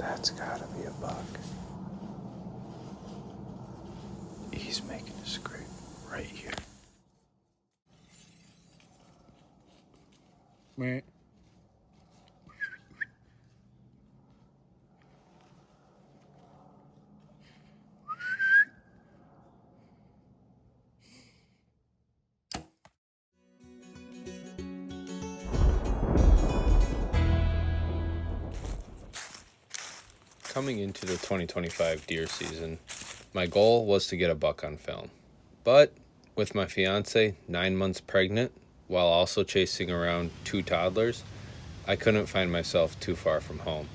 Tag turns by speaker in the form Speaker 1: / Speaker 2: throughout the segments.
Speaker 1: That's gotta be a buck. He's making a scrape right here.
Speaker 2: Right.
Speaker 3: Coming into the 2025 deer season, my goal was to get a buck on film. But with my fiancé 9 months pregnant, while also chasing around 2 toddlers, I couldn't find myself too far from home.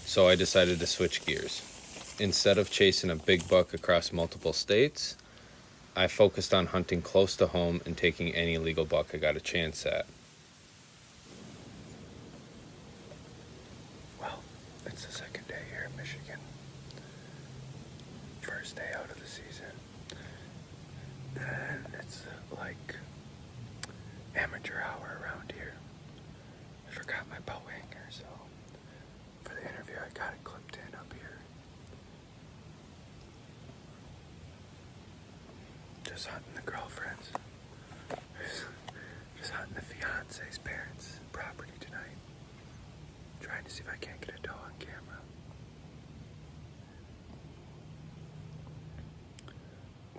Speaker 3: So I decided to switch gears. Instead of chasing a big buck across multiple states, I focused on hunting close to home and taking any legal buck I got a chance at.
Speaker 1: Well, it's the second day here in Michigan. First day out of the season. And it's like amateur hour around here. I forgot my bow hanger, so for the interview I got it clipped in up here. Just hunting the girlfriends. Just hunting the fiance's parents' property tonight. Trying to see if I can't get a doe on camera.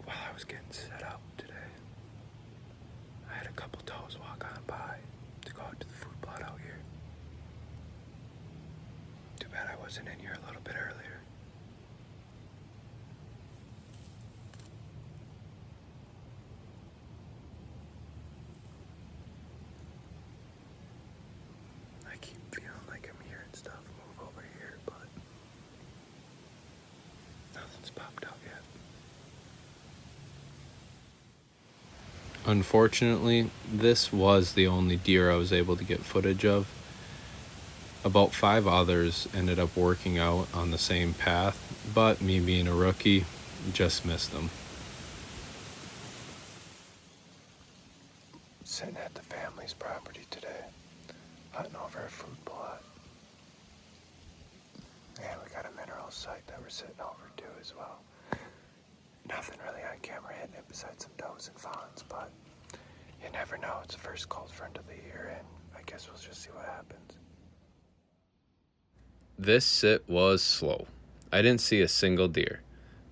Speaker 1: While I was getting set up today, I had a couple does walk on by to go out to the food plot out here. Too bad I wasn't in here a little bit earlier. I keep feeling like I'm hearing stuff move over here, but nothing's popped out yet.
Speaker 3: Unfortunately, this was the only deer I was able to get footage of. About 5 others ended up working out on the same path, but me being a rookie, just missed them.
Speaker 1: Sitting at the family's property today, hunting over a food plot. And we got a mineral site that we're sitting over too as well. Nothing really on camera hitting it besides some does and fawns, but you never know. It's the first cold front of the year, and I guess we'll just see what happens.
Speaker 3: This sit was slow. I didn't see a single deer,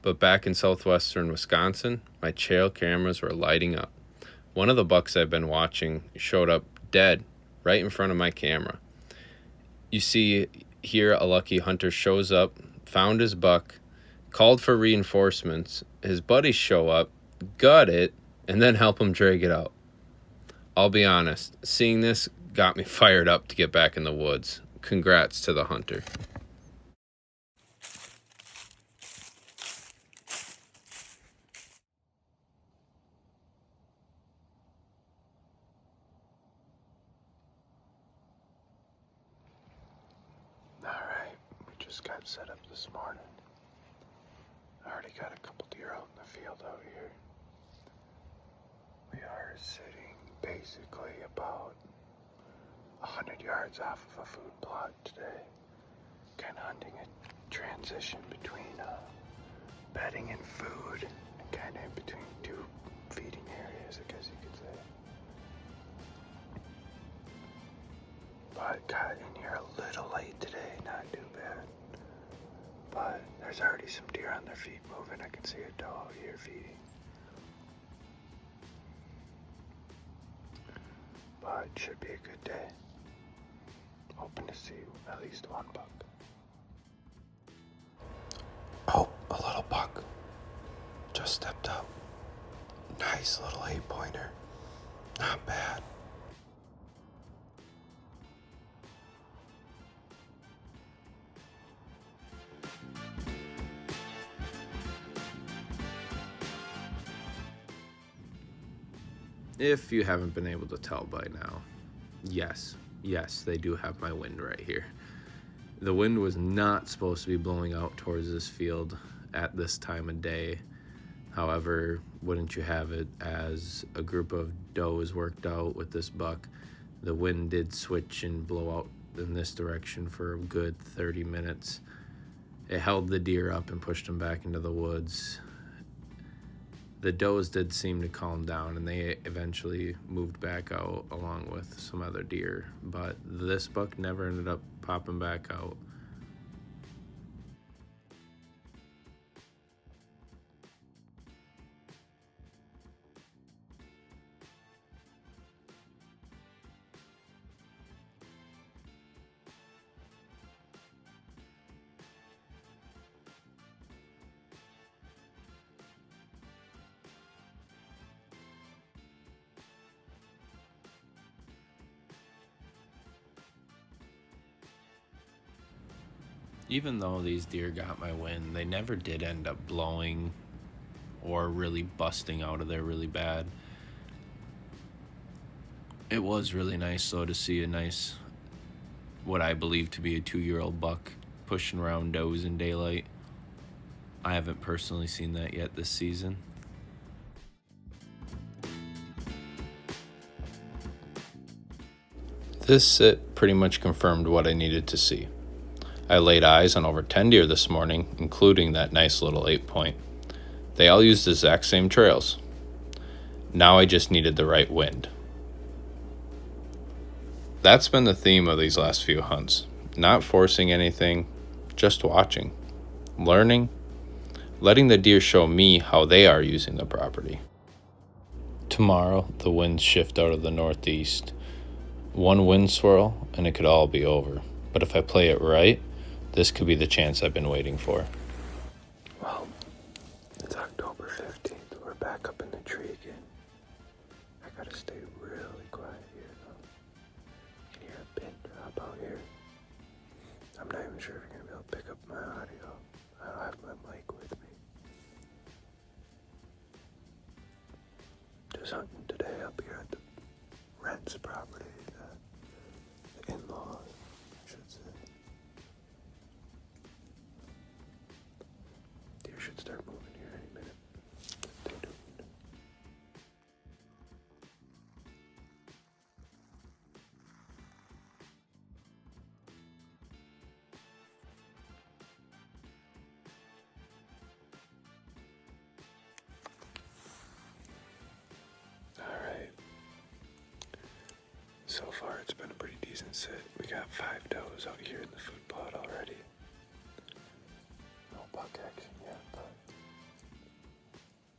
Speaker 3: but back in southwestern Wisconsin, my trail cameras were lighting up. One of the bucks I've been watching showed up dead right in front of my camera. You see here a lucky hunter shows up, found his buck, called for reinforcements. His buddies show up, gut it, and then help him drag it out. I'll be honest, seeing this got me fired up to get back in the woods. Congrats to the hunter.
Speaker 1: Alright, we just got set up this morning. I already got a couple deer out in the field out here. We are sitting basically about 100 yards off of a food plot today. Kind of hunting a transition between bedding and food, and kind of in between 2 feeding areas, I guess you could say. But got in here a little late today, not too bad. But there's already some deer on their feet moving. I can see a doe out here feeding. But it should be a good day. Hoping to see at least one buck. Oh, a little buck. Just stepped up. Nice little 8-pointer. Not bad.
Speaker 3: If you haven't been able to tell by now, yes, they do have my wind right here. The wind was not supposed to be blowing out towards this field at this time of day. However, wouldn't you have it, as a group of does worked out with this buck, the wind did switch and blow out in this direction for a good 30 minutes. It held the deer up and pushed them back into the woods. The does did seem to calm down, and they eventually moved back out along with some other deer, but this buck never ended up popping back out. Even though these deer got my wind, they never did end up blowing or really busting out of there really bad. It was really nice, though, to see a nice, what I believe to be a 2-year-old buck pushing around does in daylight. I haven't personally seen that yet this season. This sit pretty much confirmed what I needed to see. I laid eyes on over 10 deer this morning, including that nice little 8-point. They all used the exact same trails. Now I just needed the right wind. That's been the theme of these last few hunts. Not forcing anything, just watching, learning, letting the deer show me how they are using the property. Tomorrow, the winds shift out of the northeast. One wind swirl, and it could all be over. But if I play it right, this could be the chance I've been waiting for.
Speaker 1: Well, it's October 15th. We're back up in the tree again. I gotta stay really quiet here, though. You can hear a pin drop out here. I'm not even sure if you're gonna be able to pick up my audio. I don't have my mic with me. Just hunting today up here at the Rent's property, the in-laws, I should say. Deer should start moving here any minute. Stay tuned. Alright. So far it's been a pretty decent sit. We got 5 does out here in the food plot already. No buck action yet, but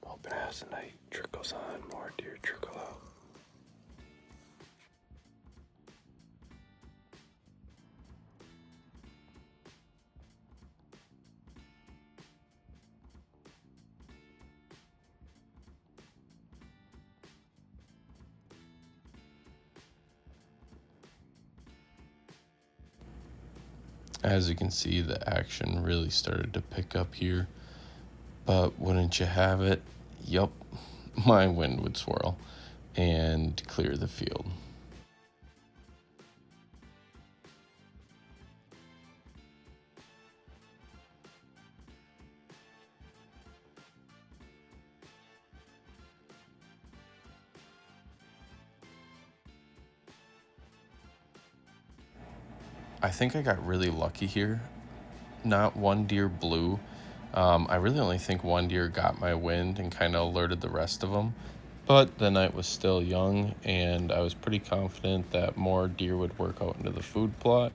Speaker 1: hoping as the night trickles on, more deer trickle out.
Speaker 3: As you can see, the action really started to pick up here. But wouldn't you have it? Yup, my wind would swirl and clear the field. I think I got really lucky here. Not one deer blew. I really only think one deer got my wind and kind of alerted the rest of them. But the night was still young, and I was pretty confident that more deer would work out into the food plot.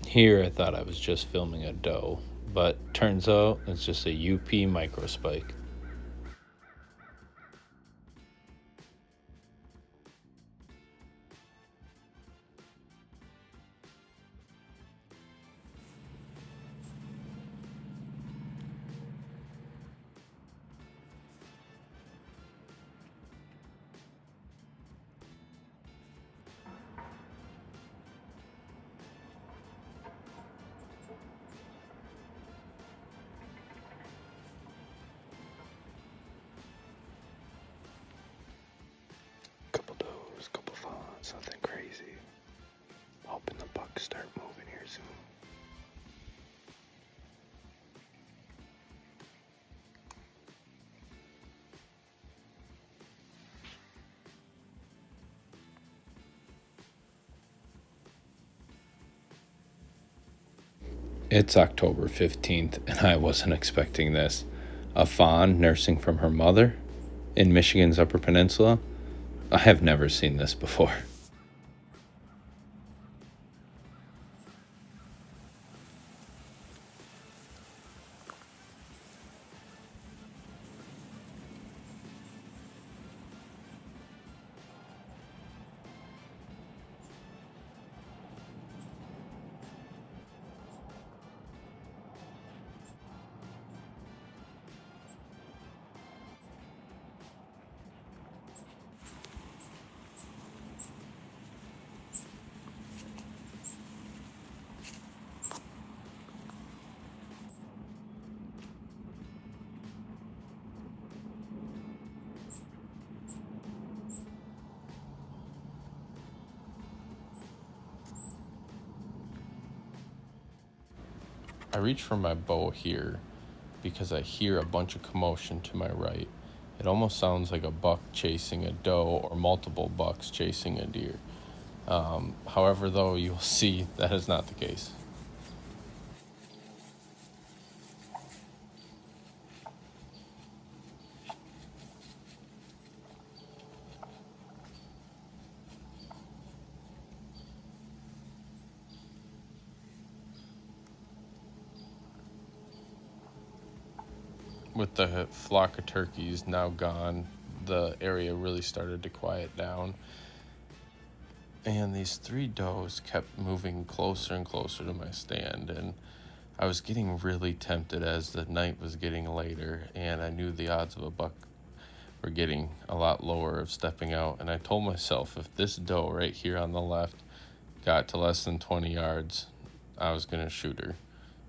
Speaker 3: Here I thought I was just filming a doe, but turns out it's just a UP microspike.
Speaker 1: soon.
Speaker 3: It's October 15th, and I wasn't expecting this. A fawn nursing from her mother in Michigan's Upper Peninsula? I have never seen this before. I reach for my bow here because I hear a bunch of commotion to my right. It almost sounds like a buck chasing a doe or multiple bucks chasing a deer. However, though, you'll see that is not the case. With the flock of turkeys now gone, the area really started to quiet down. And these three does kept moving closer and closer to my stand. And I was getting really tempted as the night was getting later. And I knew the odds of a buck were getting a lot lower of stepping out. And I told myself, if this doe right here on the left got to less than 20 yards, I was going to shoot her.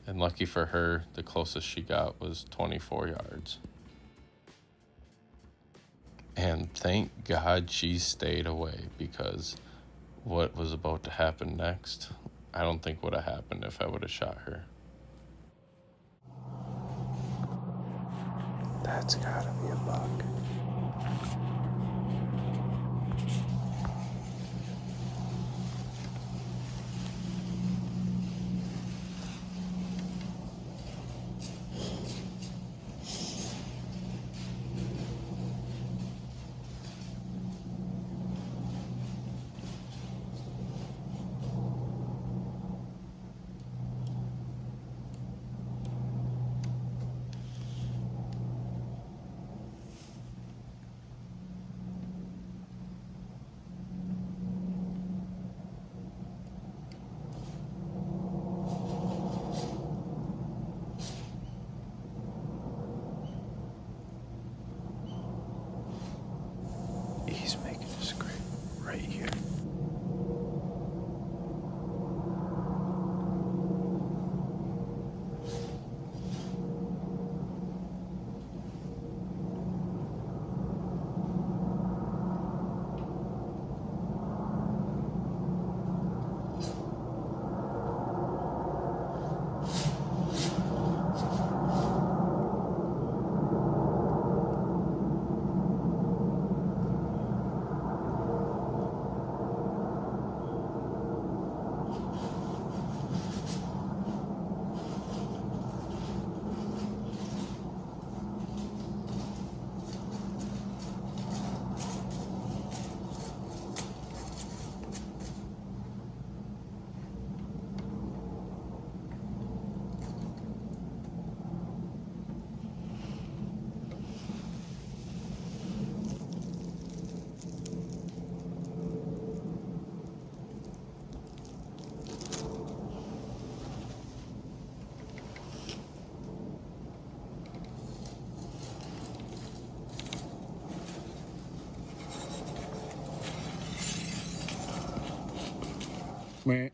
Speaker 3: And lucky for her, the closest she got was 24 yards. And thank God she stayed away, because what was about to happen next, I don't think would have happened if I would have shot her.
Speaker 1: That's gotta be a buck. He's making a scrape right here.
Speaker 2: Meh.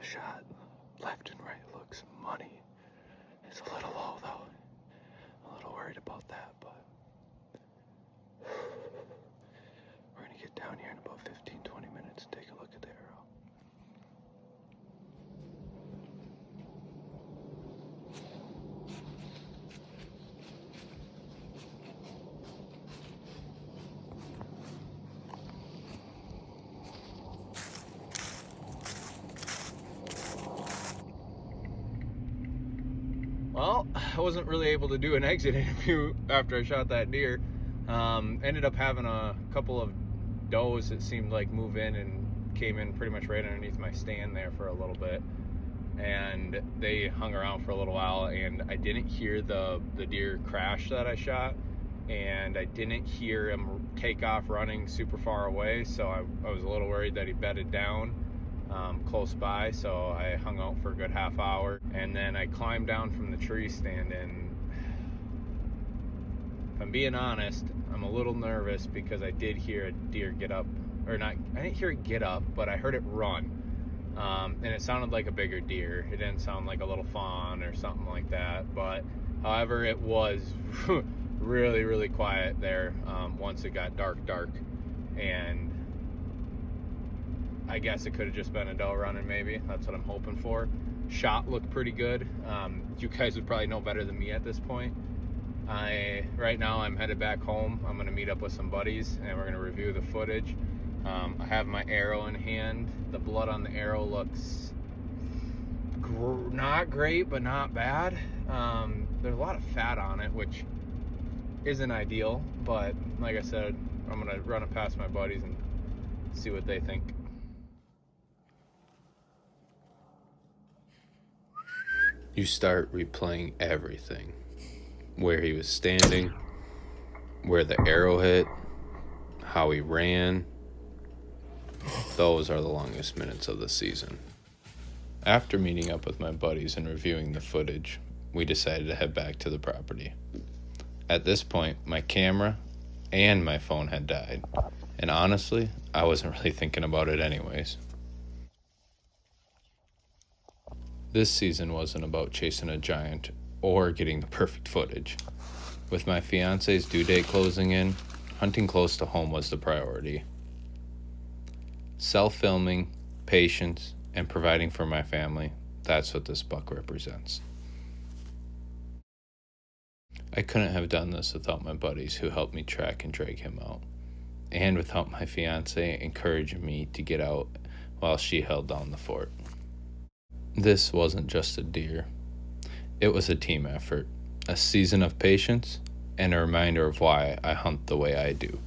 Speaker 1: shot left and right looks money. It's a little low though. I'm a little worried about that, but we're gonna get down here in about 15-20 minutes and take a look at the arrow. Well, I wasn't really able to do an exit interview after I shot that deer. Ended up having a couple of does that seemed like move in and came in pretty much right underneath my stand there for a little bit. And they hung around for a little while, and I didn't hear the deer crash that I shot, and I didn't hear him take off running super far away, so I was a little worried that he bedded down close by, so I hung out for a good half hour, and then I climbed down from the tree stand, and if I'm being honest, I'm a little nervous because I did hear a deer get up, or not, I didn't hear it get up, but I heard it run, and it sounded like a bigger deer. It didn't sound like a little fawn or something like that, but however, it was really, really quiet there once it got dark, and I guess it could have just been a doe running, maybe. That's what I'm hoping for. Shot looked pretty good. You guys would probably know better than me at this point. Right now I'm headed back home. I'm gonna meet up with some buddies and we're gonna review the footage. I have my arrow in hand. The blood on the arrow looks not great, but not bad. There's a lot of fat on it, which isn't ideal, but like I said, I'm gonna run it past my buddies and see what they think.
Speaker 3: You start replaying everything. Where he was standing, where the arrow hit, how he ran. Those are the longest minutes of the season. After meeting up with my buddies and reviewing the footage, we decided to head back to the property. At this point, my camera and my phone had died, and honestly, I wasn't really thinking about it anyways. This season wasn't about chasing a giant or getting the perfect footage. With my fiance's due date closing in, hunting close to home was the priority. Self-filming, patience, and providing for my family, that's what this buck represents. I couldn't have done this without my buddies who helped me track and drag him out, and without my fiance encouraging me to get out while she held down the fort. This wasn't just a deer. It was a team effort, a season of patience, and a reminder of why I hunt the way I do.